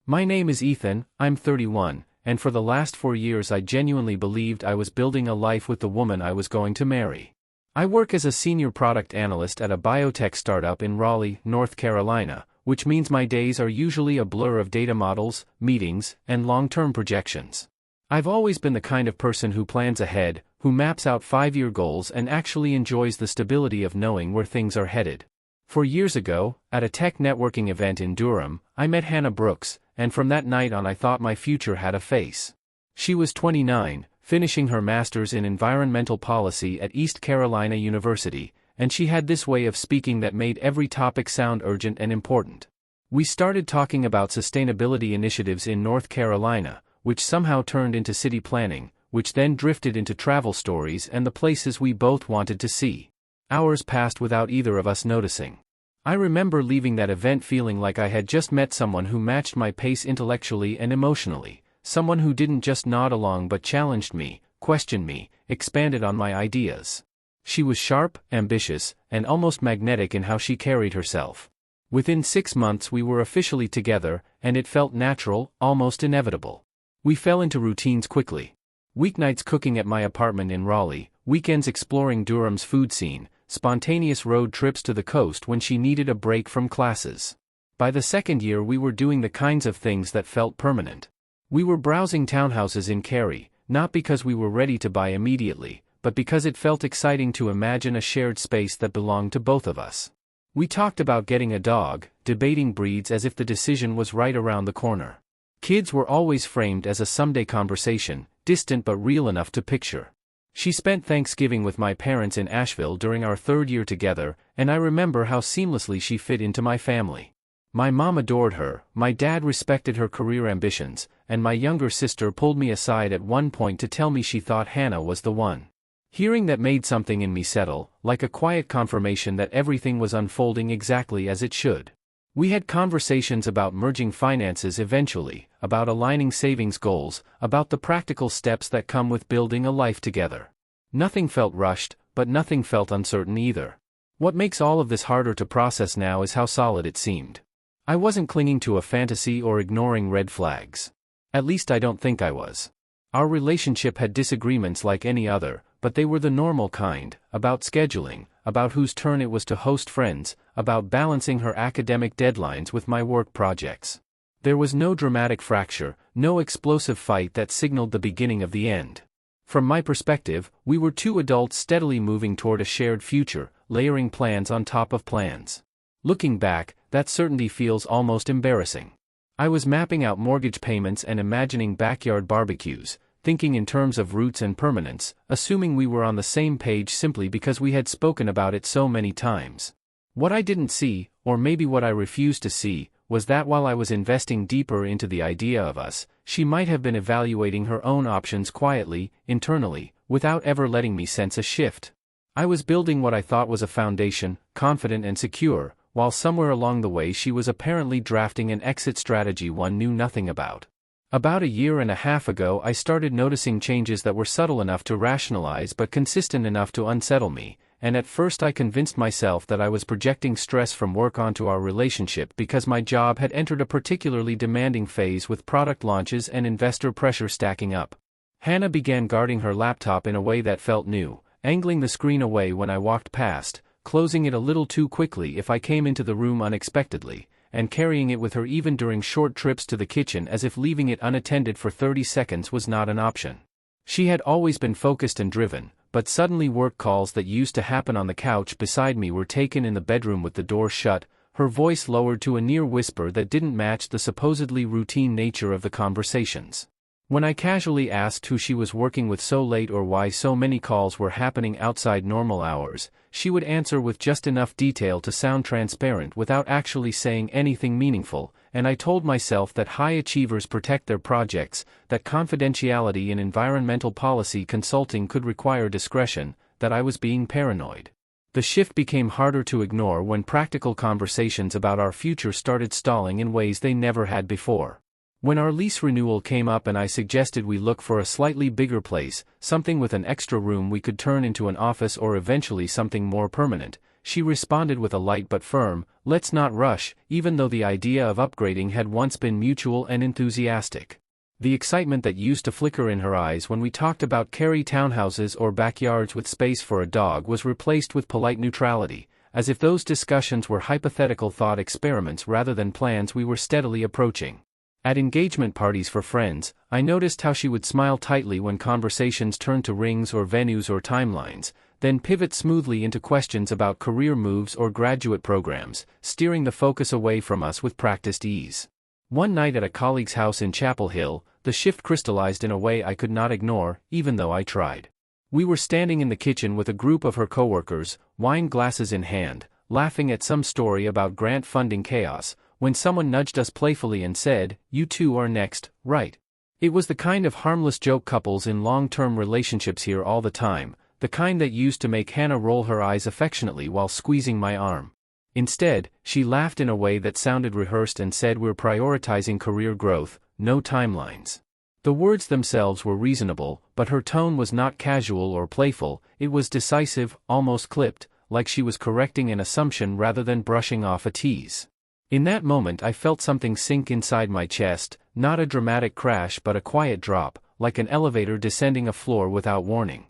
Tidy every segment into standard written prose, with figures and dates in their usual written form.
My name is Ethan, I'm 31, and for the last 4 years I genuinely believed I was building a life with the woman I was going to marry. I work as a senior product analyst at a biotech startup in Raleigh, North Carolina, which means my days are usually a blur of data models, meetings, and long-term projections. I've always been the kind of person who plans ahead, who maps out 5-year goals and actually enjoys the stability of knowing where things are headed. 4 years ago, at a tech networking event in Durham, I met Hannah Brooks, and from that night on I thought my future had a face. She was 29, finishing her master's in environmental policy at East Carolina University, and she had this way of speaking that made every topic sound urgent and important. We started talking about sustainability initiatives in North Carolina, which somehow turned into city planning, which then drifted into travel stories and the places we both wanted to see. Hours passed without either of us noticing. I remember leaving that event feeling like I had just met someone who matched my pace intellectually and emotionally, someone who didn't just nod along but challenged me, questioned me, expanded on my ideas. She was sharp, ambitious, and almost magnetic in how she carried herself. Within 6 months we were officially together, and it felt natural, almost inevitable. We fell into routines quickly. Weeknights cooking at my apartment in Raleigh, weekends exploring Durham's food scene, spontaneous road trips to the coast when she needed a break from classes. By the second year we were doing the kinds of things that felt permanent. We were browsing townhouses in Cary, not because we were ready to buy immediately, but because it felt exciting to imagine a shared space that belonged to both of us. We talked about getting a dog, debating breeds as if the decision was right around the corner. Kids were always framed as a someday conversation, distant but real enough to picture. She spent Thanksgiving with my parents in Asheville during our 3rd year together, and I remember how seamlessly she fit into my family. My mom adored her, my dad respected her career ambitions, and my younger sister pulled me aside at one point to tell me she thought Hannah was the one. Hearing that made something in me settle, like a quiet confirmation that everything was unfolding exactly as it should. We had conversations about merging finances eventually, about aligning savings goals, about the practical steps that come with building a life together. Nothing felt rushed, but nothing felt uncertain either. What makes all of this harder to process now is how solid it seemed. I wasn't clinging to a fantasy or ignoring red flags. At least I don't think I was. Our relationship had disagreements like any other, but they were the normal kind, about scheduling, about whose turn it was to host friends, about balancing her academic deadlines with my work projects. There was no dramatic fracture, no explosive fight that signaled the beginning of the end. From my perspective, we were 2 adults steadily moving toward a shared future, layering plans on top of plans. Looking back, that certainty feels almost embarrassing. I was mapping out mortgage payments and imagining backyard barbecues, thinking in terms of roots and permanence, assuming we were on the same page simply because we had spoken about it so many times. What I didn't see, or maybe what I refused to see, was that while I was investing deeper into the idea of us, she might have been evaluating her own options quietly, internally, without ever letting me sense a shift. I was building what I thought was a foundation, confident and secure, while somewhere along the way she was apparently drafting an exit strategy one knew nothing about. About 1.5 years ago I started noticing changes that were subtle enough to rationalize but consistent enough to unsettle me, and at first I convinced myself that I was projecting stress from work onto our relationship because my job had entered a particularly demanding phase with product launches and investor pressure stacking up. Hannah began guarding her laptop in a way that felt new, angling the screen away when I walked past, closing it a little too quickly if I came into the room unexpectedly, and carrying it with her even during short trips to the kitchen as if leaving it unattended for 30 seconds was not an option. She had always been focused and driven, but suddenly work calls that used to happen on the couch beside me were taken in the bedroom with the door shut, her voice lowered to a near whisper that didn't match the supposedly routine nature of the conversations. When I casually asked who she was working with so late or why so many calls were happening outside normal hours, she would answer with just enough detail to sound transparent without actually saying anything meaningful, and I told myself that high achievers protect their projects, that confidentiality in environmental policy consulting could require discretion, that I was being paranoid. The shift became harder to ignore when practical conversations about our future started stalling in ways they never had before. When our lease renewal came up and I suggested we look for a slightly bigger place, something with an extra room we could turn into an office or eventually something more permanent, she responded with a light but firm, "Let's not rush," even though the idea of upgrading had once been mutual and enthusiastic. The excitement that used to flicker in her eyes when we talked about Kerry townhouses or backyards with space for a dog was replaced with polite neutrality, as if those discussions were hypothetical thought experiments rather than plans we were steadily approaching. At engagement parties for friends, I noticed how she would smile tightly when conversations turned to rings or venues or timelines, then pivot smoothly into questions about career moves or graduate programs, steering the focus away from us with practiced ease. One night at a colleague's house in Chapel Hill, the shift crystallized in a way I could not ignore, even though I tried. We were standing in the kitchen with a group of her coworkers, wine glasses in hand, laughing at some story about grant funding chaos, when someone nudged us playfully and said, "You two are next, right?" It was the kind of harmless joke couples in long-term relationships hear all the time, the kind that used to make Hannah roll her eyes affectionately while squeezing my arm. Instead, she laughed in a way that sounded rehearsed and said, "We're prioritizing career growth, no timelines." The words themselves were reasonable, but her tone was not casual or playful, it was decisive, almost clipped, like she was correcting an assumption rather than brushing off a tease. In that moment I felt something sink inside my chest, not a dramatic crash but a quiet drop, like an elevator descending a floor without warning.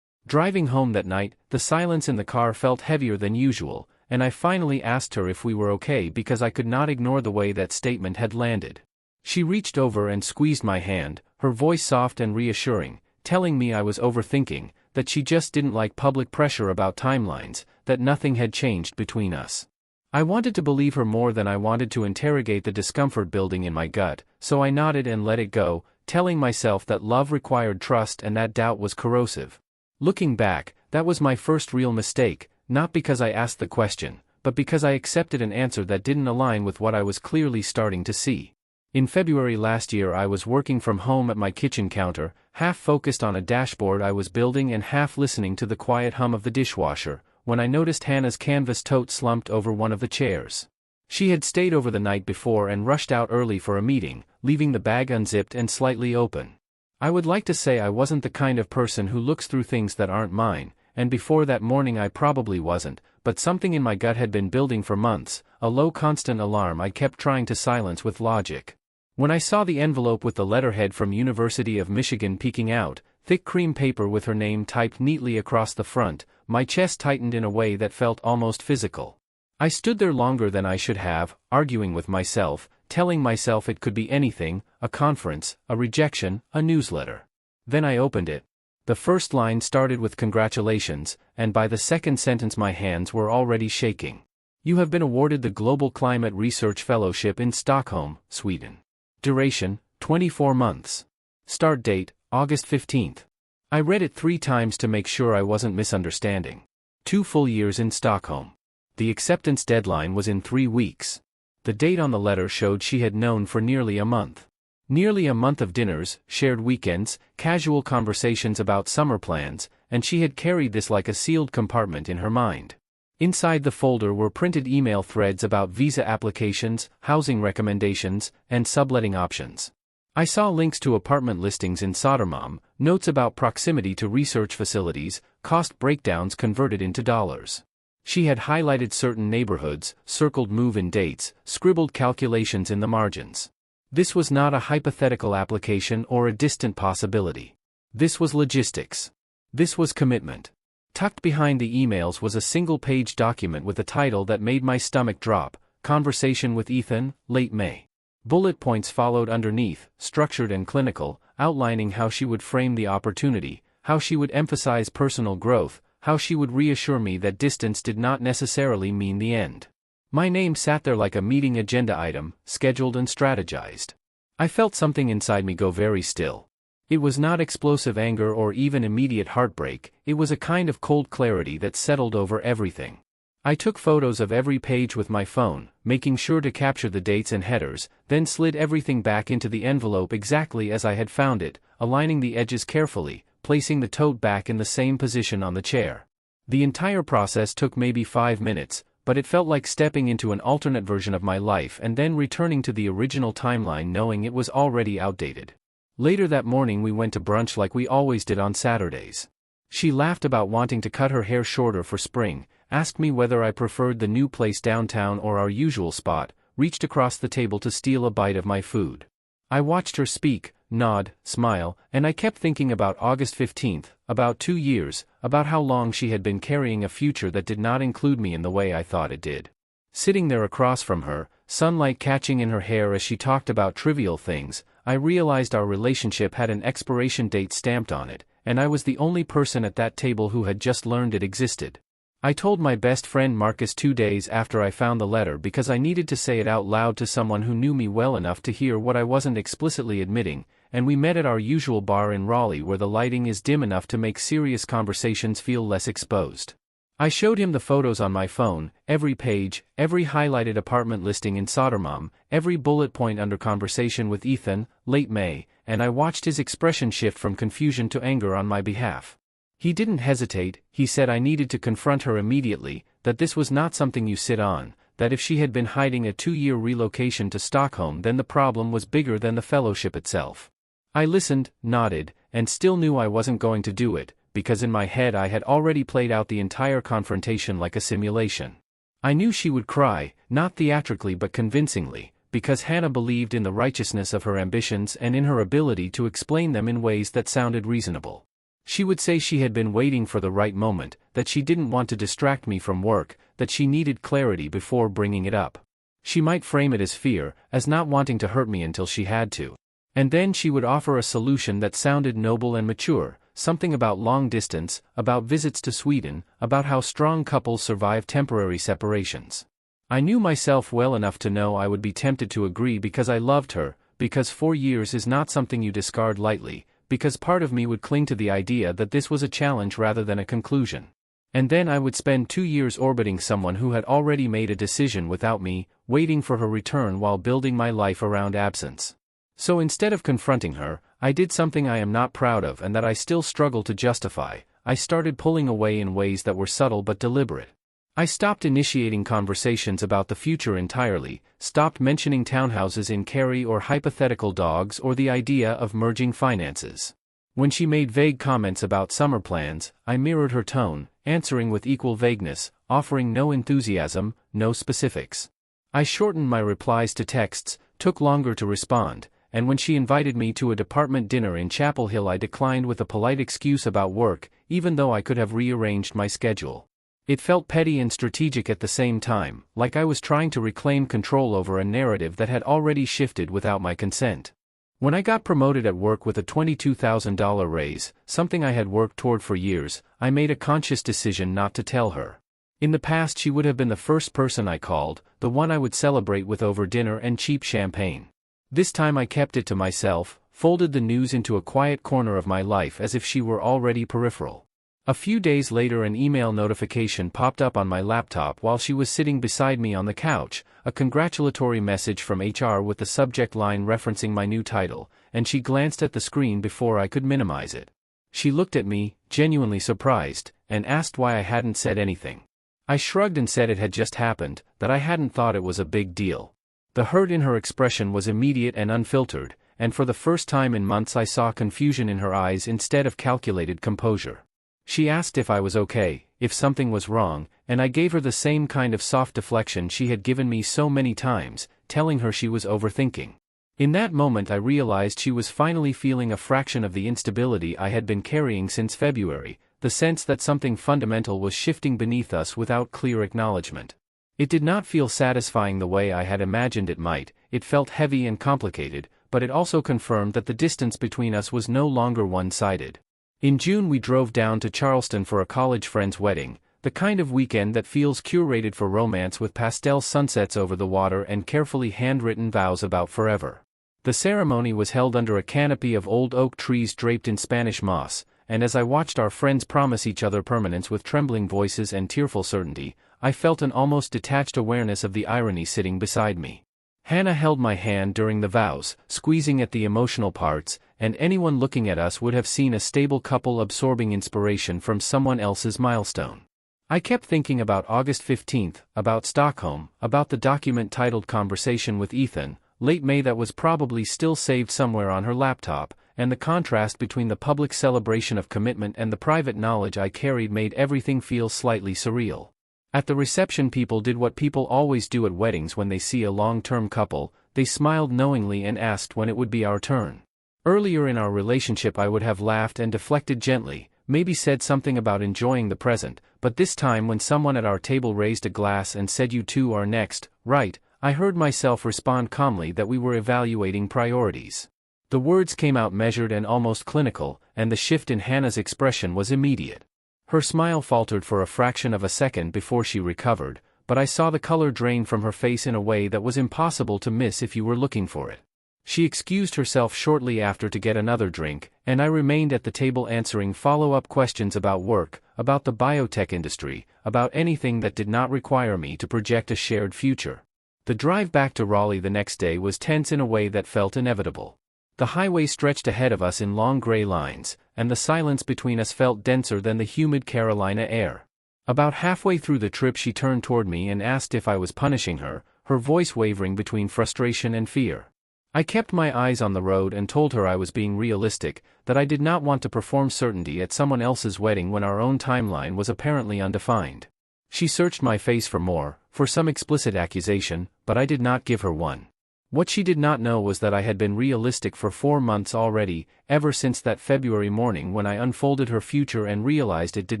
Driving home that night, the silence in the car felt heavier than usual, and I finally asked her if we were okay because I could not ignore the way that statement had landed. She reached over and squeezed my hand, her voice soft and reassuring, telling me I was overthinking, that she just didn't like public pressure about timelines, that nothing had changed between us. I wanted to believe her more than I wanted to interrogate the discomfort building in my gut, so I nodded and let it go, telling myself that love required trust and that doubt was corrosive. Looking back, that was my first real mistake, not because I asked the question, but because I accepted an answer that didn't align with what I was clearly starting to see. In February last year I was working from home at my kitchen counter, half focused on a dashboard I was building and half listening to the quiet hum of the dishwasher, when I noticed Hannah's canvas tote slumped over one of the chairs. She had stayed over the night before and rushed out early for a meeting, leaving the bag unzipped and slightly open. I would like to say I wasn't the kind of person who looks through things that aren't mine, and before that morning I probably wasn't, but something in my gut had been building for months, a low constant alarm I kept trying to silence with logic. When I saw the envelope with the letterhead from University of Michigan peeking out, thick cream paper with her name typed neatly across the front, my chest tightened in a way that felt almost physical. I stood there longer than I should have, arguing with myself, telling myself it could be anything, a conference, a rejection, a newsletter. Then I opened it. The first line started with congratulations, and by the second sentence my hands were already shaking. You have been awarded the Global Climate Research Fellowship in Stockholm, Sweden. Duration, 24 months. Start date, August 15th. I read it 3 times to make sure I wasn't misunderstanding. 2 full years in Stockholm. The acceptance deadline was in 3 weeks. The date on the letter showed she had known for nearly a month. Nearly a month of dinners, shared weekends, casual conversations about summer plans, and she had carried this like a sealed compartment in her mind. Inside the folder were printed email threads about visa applications, housing recommendations, and subletting options. I saw links to apartment listings in Sodermalm, notes about proximity to research facilities, cost breakdowns converted into dollars. She had highlighted certain neighborhoods, circled move-in dates, scribbled calculations in the margins. This was not a hypothetical application or a distant possibility. This was logistics. This was commitment. Tucked behind the emails was a single-page document with a title that made my stomach drop, Conversation with Ethan, late May. Bullet points followed underneath, structured and clinical, outlining how she would frame the opportunity, how she would emphasize personal growth, how she would reassure me that distance did not necessarily mean the end. My name sat there like a meeting agenda item, scheduled and strategized. I felt something inside me go very still. It was not explosive anger or even immediate heartbreak, it was a kind of cold clarity that settled over everything. I took photos of every page with my phone, making sure to capture the dates and headers, then slid everything back into the envelope exactly as I had found it, aligning the edges carefully, placing the tote back in the same position on the chair. The entire process took maybe 5 minutes, but it felt like stepping into an alternate version of my life and then returning to the original timeline knowing it was already outdated. Later that morning we went to brunch like we always did on Saturdays. She laughed about wanting to cut her hair shorter for spring, asked me whether I preferred the new place downtown or our usual spot, reached across the table to steal a bite of my food. I watched her speak, nod, smile, and I kept thinking about August 15th, about 2 years, about how long she had been carrying a future that did not include me in the way I thought it did. Sitting there across from her, sunlight catching in her hair as she talked about trivial things, I realized our relationship had an expiration date stamped on it, and I was the only person at that table who had just learned it existed. I told my best friend Marcus 2 days after I found the letter because I needed to say it out loud to someone who knew me well enough to hear what I wasn't explicitly admitting, and we met at our usual bar in Raleigh where the lighting is dim enough to make serious conversations feel less exposed. I showed him the photos on my phone, every page, every highlighted apartment listing in Sodermalm, every bullet point under conversation with Ethan, late May, and I watched his expression shift from confusion to anger on my behalf. He didn't hesitate. He said I needed to confront her immediately, that this was not something you sit on, that if she had been hiding a 2-year relocation to Stockholm then the problem was bigger than the fellowship itself. I listened, nodded, and still knew I wasn't going to do it, because in my head I had already played out the entire confrontation like a simulation. I knew she would cry, not theatrically but convincingly, because Hannah believed in the righteousness of her ambitions and in her ability to explain them in ways that sounded reasonable. She would say she had been waiting for the right moment, that she didn't want to distract me from work, that she needed clarity before bringing it up. She might frame it as fear, as not wanting to hurt me until she had to. And then she would offer a solution that sounded noble and mature, something about long distance, about visits to Sweden, about how strong couples survive temporary separations. I knew myself well enough to know I would be tempted to agree because I loved her, because 4 years is not something you discard lightly, because part of me would cling to the idea that this was a challenge rather than a conclusion. And then I would spend 2 years orbiting someone who had already made a decision without me, waiting for her return while building my life around absence. So instead of confronting her, I did something I am not proud of and that I still struggle to justify. I started pulling away in ways that were subtle but deliberate. I stopped initiating conversations about the future entirely, stopped mentioning townhouses in Cary or hypothetical dogs or the idea of merging finances. When she made vague comments about summer plans, I mirrored her tone, answering with equal vagueness, offering no enthusiasm, no specifics. I shortened my replies to texts, took longer to respond, and when she invited me to a department dinner in Chapel Hill I declined with a polite excuse about work, even though I could have rearranged my schedule. It felt petty and strategic at the same time, like I was trying to reclaim control over a narrative that had already shifted without my consent. When I got promoted at work with a $22,000 raise, something I had worked toward for years, I made a conscious decision not to tell her. In the past she would have been the first person I called, the one I would celebrate with over dinner and cheap champagne. This time I kept it to myself, folded the news into a quiet corner of my life as if she were already peripheral. A few days later an email notification popped up on my laptop while she was sitting beside me on the couch, a congratulatory message from HR with the subject line referencing my new title, and she glanced at the screen before I could minimize it. She looked at me, genuinely surprised, and asked why I hadn't said anything. I shrugged and said it had just happened, that I hadn't thought it was a big deal. The hurt in her expression was immediate and unfiltered, and for the first time in months I saw confusion in her eyes instead of calculated composure. She asked if I was okay, if something was wrong, and I gave her the same kind of soft deflection she had given me so many times, telling her she was overthinking. In that moment I realized she was finally feeling a fraction of the instability I had been carrying since February, the sense that something fundamental was shifting beneath us without clear acknowledgement. It did not feel satisfying the way I had imagined it might, it felt heavy and complicated, but it also confirmed that the distance between us was no longer one-sided. In June we drove down to Charleston for a college friend's wedding, the kind of weekend that feels curated for romance with pastel sunsets over the water and carefully handwritten vows about forever. The ceremony was held under a canopy of old oak trees draped in Spanish moss, and as I watched our friends promise each other permanence with trembling voices and tearful certainty, I felt an almost detached awareness of the irony sitting beside me. Hannah held my hand during the vows, squeezing at the emotional parts, and anyone looking at us would have seen a stable couple absorbing inspiration from someone else's milestone. I kept thinking about August 15th, about Stockholm, about the document titled Conversation with Ethan, late May that was probably still saved somewhere on her laptop, and the contrast between the public celebration of commitment and the private knowledge I carried made everything feel slightly surreal. At the reception, people did what people always do at weddings when they see a long-term couple. They smiled knowingly and asked when it would be our turn. Earlier in our relationship I would have laughed and deflected gently, maybe said something about enjoying the present, but this time when someone at our table raised a glass and said "You two are next, right?" I heard myself respond calmly that we were evaluating priorities. The words came out measured and almost clinical, and the shift in Hannah's expression was immediate. Her smile faltered for a fraction of a second before she recovered, but I saw the color drain from her face in a way that was impossible to miss if you were looking for it. She excused herself shortly after to get another drink, and I remained at the table answering follow-up questions about work, about the biotech industry, about anything that did not require me to project a shared future. The drive back to Raleigh the next day was tense in a way that felt inevitable. The highway stretched ahead of us in long gray lines, and the silence between us felt denser than the humid Carolina air. About halfway through the trip she turned toward me and asked if I was punishing her, her voice wavering between frustration and fear. I kept my eyes on the road and told her I was being realistic, that I did not want to perform certainty at someone else's wedding when our own timeline was apparently undefined. She searched my face for some explicit accusation, but I did not give her one. What she did not know was that I had been realistic for 4 months already, ever since that February morning when I unfolded her future and realized it did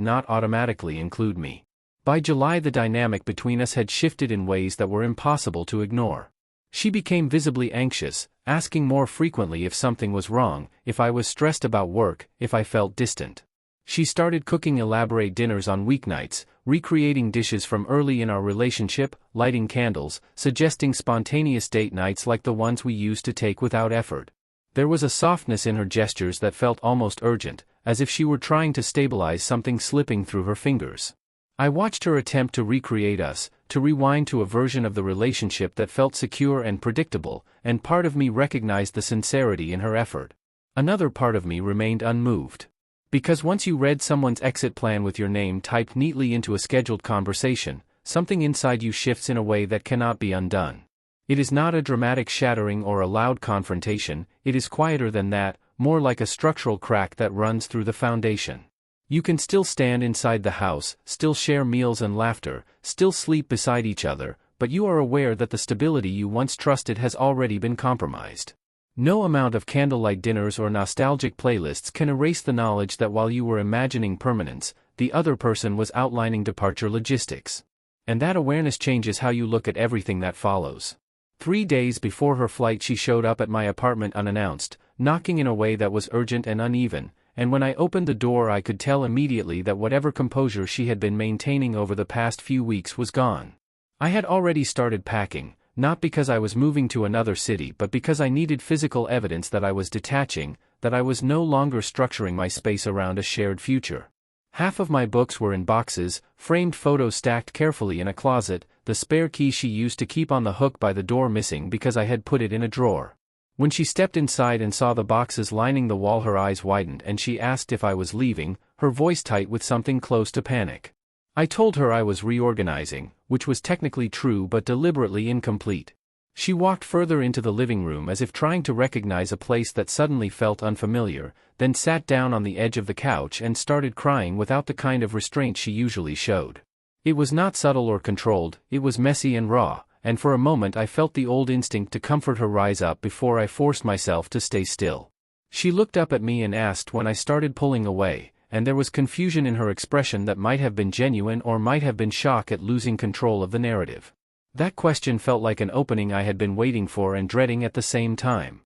not automatically include me. By July the dynamic between us had shifted in ways that were impossible to ignore. She became visibly anxious, asking more frequently if something was wrong, if I was stressed about work, if I felt distant. She started cooking elaborate dinners on weeknights, recreating dishes from early in our relationship, lighting candles, suggesting spontaneous date nights like the ones we used to take without effort. There was a softness in her gestures that felt almost urgent, as if she were trying to stabilize something slipping through her fingers. I watched her attempt to recreate us, to rewind to a version of the relationship that felt secure and predictable, and part of me recognized the sincerity in her effort. Another part of me remained unmoved. Because once you read someone's exit plan with your name typed neatly into a scheduled conversation, something inside you shifts in a way that cannot be undone. It is not a dramatic shattering or a loud confrontation, it is quieter than that, more like a structural crack that runs through the foundation. You can still stand inside the house, still share meals and laughter, still sleep beside each other, but you are aware that the stability you once trusted has already been compromised. No amount of candlelight dinners or nostalgic playlists can erase the knowledge that while you were imagining permanence, the other person was outlining departure logistics. And that awareness changes how you look at everything that follows. 3 days before her flight she showed up at my apartment unannounced, knocking in a way that was urgent and uneven, and when I opened the door I could tell immediately that whatever composure she had been maintaining over the past few weeks was gone. I had already started packing, not because I was moving to another city but because I needed physical evidence that I was detaching, that I was no longer structuring my space around a shared future. Half of my books were in boxes, framed photos stacked carefully in a closet, the spare key she used to keep on the hook by the door missing because I had put it in a drawer. When she stepped inside and saw the boxes lining the wall her eyes widened and she asked if I was leaving, her voice tight with something close to panic. I told her I was reorganizing, which was technically true but deliberately incomplete. She walked further into the living room as if trying to recognize a place that suddenly felt unfamiliar, then sat down on the edge of the couch and started crying without the kind of restraint she usually showed. It was not subtle or controlled, it was messy and raw, and for a moment I felt the old instinct to comfort her rise up before I forced myself to stay still. She looked up at me and asked when I started pulling away, and there was confusion in her expression that might have been genuine or might have been shock at losing control of the narrative. That question felt like an opening I had been waiting for and dreading at the same time.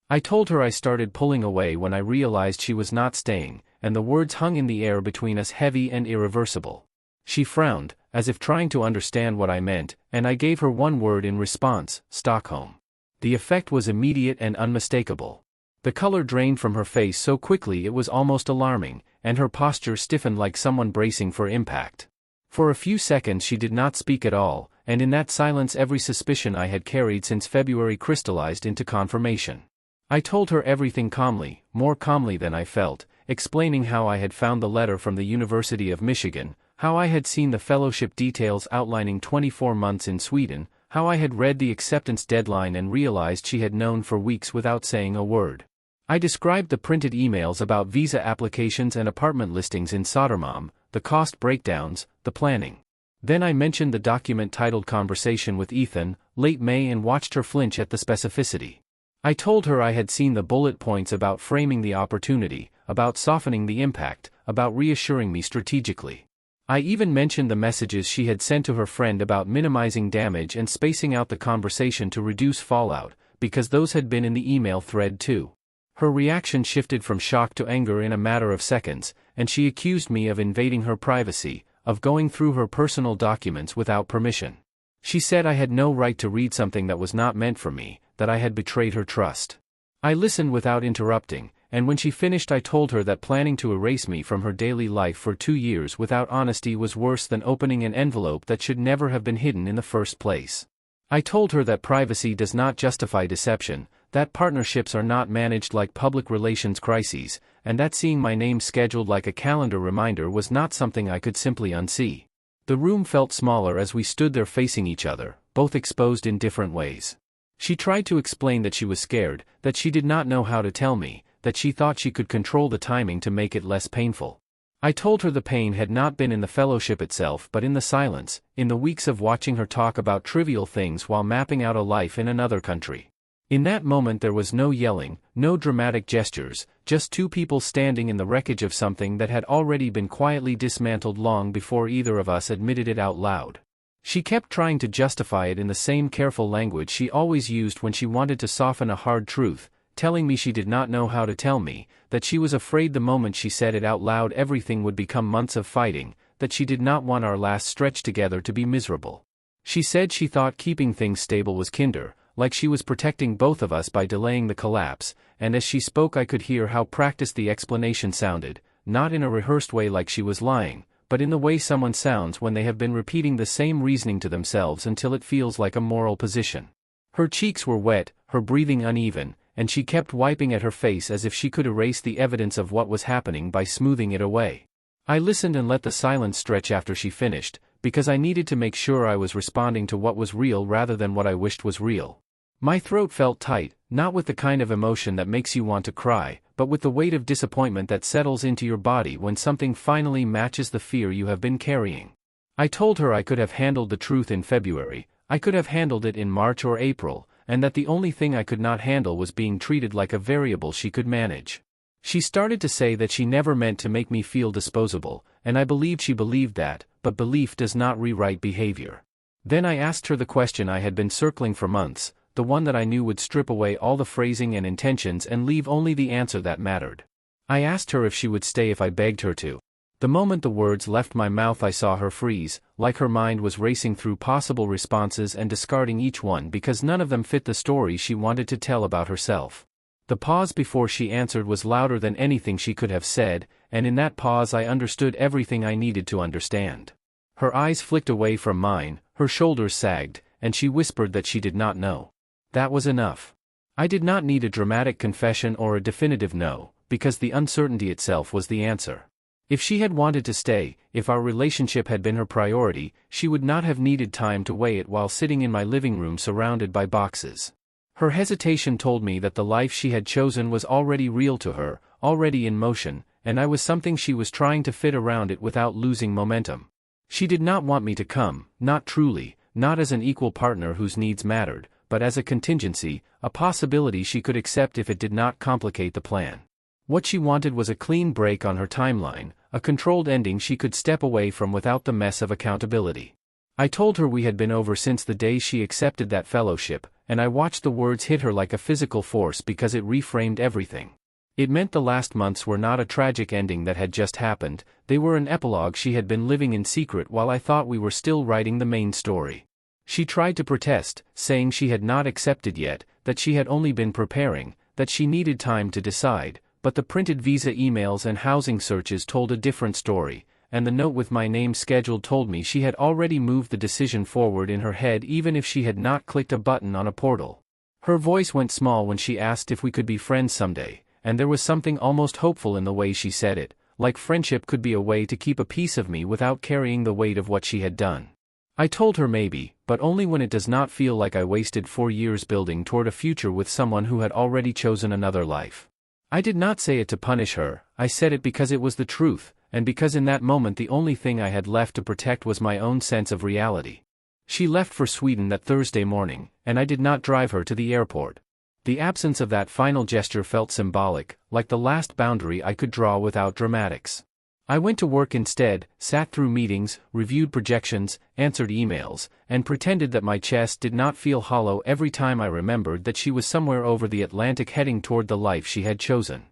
I told her I started pulling away when I realized she was not staying, and the words hung in the air between us heavy and irreversible. She frowned, as if trying to understand what I meant, and I gave her one word in response: Stockholm. The effect was immediate and unmistakable. The color drained from her face so quickly it was almost alarming, and her posture stiffened like someone bracing for impact. For a few seconds she did not speak at all, and in that silence every suspicion I had carried since February crystallized into confirmation. I told her everything calmly, more calmly than I felt, explaining how I had found the letter from the University of Michigan, how I had seen the fellowship details outlining 24 months in Sweden, how I had read the acceptance deadline and realized she had known for weeks without saying a word. I described the printed emails about visa applications and apartment listings in Sodermalm, the cost breakdowns, the planning. Then I mentioned the document titled Conversation with Ethan, late May, and watched her flinch at the specificity. I told her I had seen the bullet points about framing the opportunity, about softening the impact, about reassuring me strategically. I even mentioned the messages she had sent to her friend about minimizing damage and spacing out the conversation to reduce fallout, because those had been in the email thread too. Her reaction shifted from shock to anger in a matter of seconds, and she accused me of invading her privacy, of going through her personal documents without permission. She said I had no right to read something that was not meant for me, that I had betrayed her trust. I listened without interrupting, and when she finished I told her that planning to erase me from her daily life for 2 years without honesty was worse than opening an envelope that should never have been hidden in the first place. I told her that privacy does not justify deception, that partnerships are not managed like public relations crises, and that seeing my name scheduled like a calendar reminder was not something I could simply unsee. The room felt smaller as we stood there facing each other, both exposed in different ways. She tried to explain that she was scared, that she did not know how to tell me, that she thought she could control the timing to make it less painful. I told her the pain had not been in the fellowship itself but in the silence, in the weeks of watching her talk about trivial things while mapping out a life in another country. In that moment there was no yelling, no dramatic gestures, just two people standing in the wreckage of something that had already been quietly dismantled long before either of us admitted it out loud. She kept trying to justify it in the same careful language she always used when she wanted to soften a hard truth, telling me she did not know how to tell me, that she was afraid the moment she said it out loud everything would become months of fighting, that she did not want our last stretch together to be miserable. She said she thought keeping things stable was kinder, like she was protecting both of us by delaying the collapse, and as she spoke I could hear how practiced the explanation sounded, not in a rehearsed way like she was lying, but in the way someone sounds when they have been repeating the same reasoning to themselves until it feels like a moral position. Her cheeks were wet, her breathing uneven, and she kept wiping at her face as if she could erase the evidence of what was happening by smoothing it away. I listened and let the silence stretch after she finished, because I needed to make sure I was responding to what was real rather than what I wished was real. My throat felt tight, not with the kind of emotion that makes you want to cry, but with the weight of disappointment that settles into your body when something finally matches the fear you have been carrying. I told her I could have handled the truth in February, I could have handled it in March or April, and that the only thing I could not handle was being treated like a variable she could manage. She started to say that she never meant to make me feel disposable, and I believed she believed that, but belief does not rewrite behavior. Then I asked her the question I had been circling for months, the one that I knew would strip away all the phrasing and intentions and leave only the answer that mattered. I asked her if she would stay if I begged her to. The moment the words left my mouth I saw her freeze, like her mind was racing through possible responses and discarding each one because none of them fit the story she wanted to tell about herself. The pause before she answered was louder than anything she could have said, and in that pause I understood everything I needed to understand. Her eyes flicked away from mine, her shoulders sagged, and she whispered that she did not know. That was enough. I did not need a dramatic confession or a definitive no, because the uncertainty itself was the answer. If she had wanted to stay, if our relationship had been her priority, she would not have needed time to weigh it while sitting in my living room surrounded by boxes. Her hesitation told me that the life she had chosen was already real to her, already in motion, and I was something she was trying to fit around it without losing momentum. She did not want me to come, not truly, not as an equal partner whose needs mattered, but as a contingency, a possibility she could accept if it did not complicate the plan. What she wanted was a clean break on her timeline, a controlled ending she could step away from without the mess of accountability. I told her we had been over since the day she accepted that fellowship, and I watched the words hit her like a physical force because it reframed everything. It meant the last months were not a tragic ending that had just happened, they were an epilogue she had been living in secret while I thought we were still writing the main story. She tried to protest, saying she had not accepted yet, that she had only been preparing, that she needed time to decide, but the printed visa emails and housing searches told a different story, and the note with my name scheduled told me she had already moved the decision forward in her head even if she had not clicked a button on a portal. Her voice went small when she asked if we could be friends someday, and there was something almost hopeful in the way she said it, like friendship could be a way to keep a piece of me without carrying the weight of what she had done. I told her maybe, but only when it does not feel like I wasted 4 years building toward a future with someone who had already chosen another life. I did not say it to punish her, I said it because it was the truth, and because in that moment the only thing I had left to protect was my own sense of reality. She left for Sweden that Thursday morning, and I did not drive her to the airport. The absence of that final gesture felt symbolic, like the last boundary I could draw without dramatics. I went to work instead, sat through meetings, reviewed projections, answered emails, and pretended that my chest did not feel hollow every time I remembered that she was somewhere over the Atlantic heading toward the life she had chosen.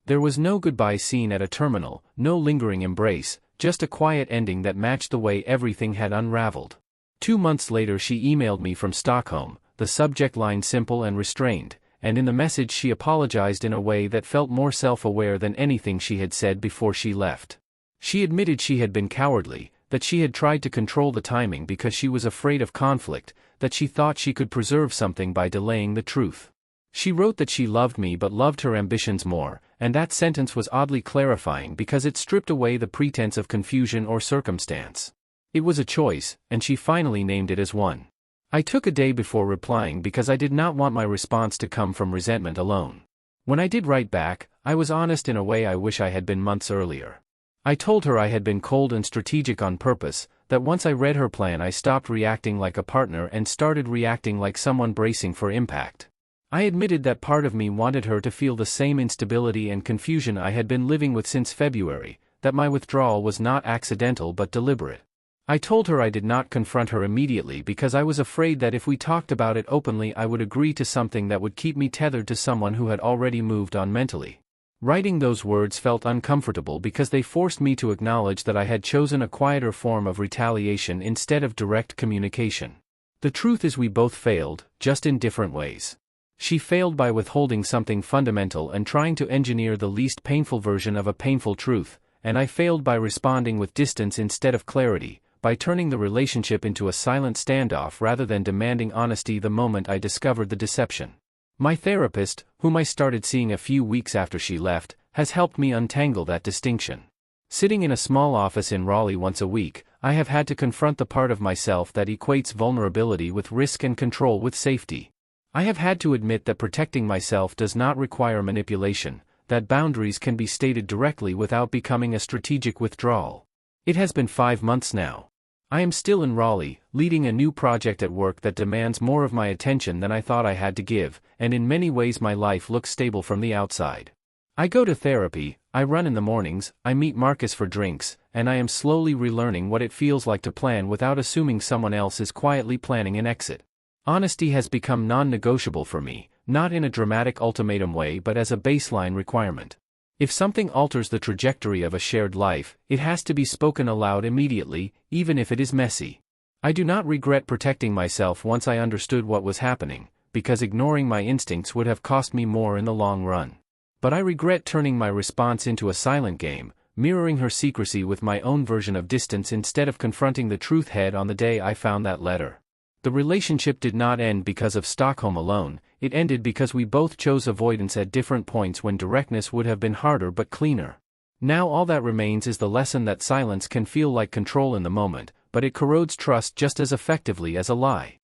There was no goodbye scene at a terminal, no lingering embrace, just a quiet ending that matched the way everything had unraveled. 2 months later she emailed me from Stockholm, the subject line simple and restrained, and in the message she apologized in a way that felt more self-aware than anything she had said before she left. She admitted she had been cowardly, that she had tried to control the timing because she was afraid of conflict, that she thought she could preserve something by delaying the truth. She wrote that she loved me but loved her ambitions more, and that sentence was oddly clarifying because it stripped away the pretense of confusion or circumstance. It was a choice, and she finally named it as one. I took a day before replying because I did not want my response to come from resentment alone. When I did write back, I was honest in a way I wish I had been months earlier. I told her I had been cold and strategic on purpose, that once I read her plan I stopped reacting like a partner and started reacting like someone bracing for impact. I admitted that part of me wanted her to feel the same instability and confusion I had been living with since February, that my withdrawal was not accidental but deliberate. I told her I did not confront her immediately because I was afraid that if we talked about it openly I would agree to something that would keep me tethered to someone who had already moved on mentally. Writing those words felt uncomfortable because they forced me to acknowledge that I had chosen a quieter form of retaliation instead of direct communication. The truth is we both failed, just in different ways. She failed by withholding something fundamental and trying to engineer the least painful version of a painful truth, and I failed by responding with distance instead of clarity, by turning the relationship into a silent standoff rather than demanding honesty the moment I discovered the deception. My therapist, whom I started seeing a few weeks after she left, has helped me untangle that distinction. Sitting in a small office in Raleigh once a week, I have had to confront the part of myself that equates vulnerability with risk and control with safety. I have had to admit that protecting myself does not require manipulation, that boundaries can be stated directly without becoming a strategic withdrawal. It has been 5 months now. I am still in Raleigh, leading a new project at work that demands more of my attention than I thought I had to give, and in many ways my life looks stable from the outside. I go to therapy, I run in the mornings, I meet Marcus for drinks, and I am slowly relearning what it feels like to plan without assuming someone else is quietly planning an exit. Honesty has become non-negotiable for me, not in a dramatic ultimatum way but as a baseline requirement. If something alters the trajectory of a shared life, it has to be spoken aloud immediately, even if it is messy. I do not regret protecting myself once I understood what was happening, because ignoring my instincts would have cost me more in the long run. But I regret turning my response into a silent game, mirroring her secrecy with my own version of distance instead of confronting the truth head on the day I found that letter. The relationship did not end because of Stockholm alone, it ended because we both chose avoidance at different points when directness would have been harder but cleaner. Now all that remains is the lesson that silence can feel like control in the moment, but it corrodes trust just as effectively as a lie.